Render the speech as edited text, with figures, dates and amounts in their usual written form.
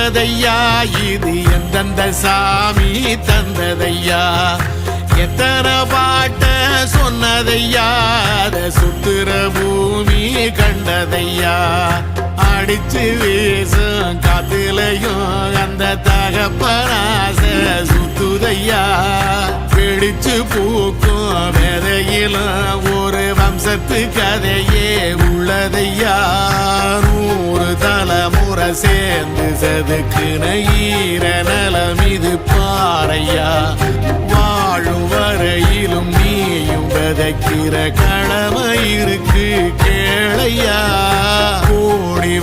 வந்ததையா இது எந்தெந்த சாமி தந்ததையா எத்தனை பாட்ட சொன்னதையா அத சுத்துற பூமி கண்டதையா அடிச்சு வீசும் காத்துலையும் அந்த தகப்பனாச சுத்துதையா பிடிச்சு பூக்கும் விதையிலும் ஒரு வம்சத்து கதையே உள்ளதையா 100 தலைமுறை சேர்ந்து செதுக்குன ஈர நலம் இது பாறையா வாழும் வரையிலும் நீயும் விதைக்கிற கடமை இருக்கு கேளையா கோடி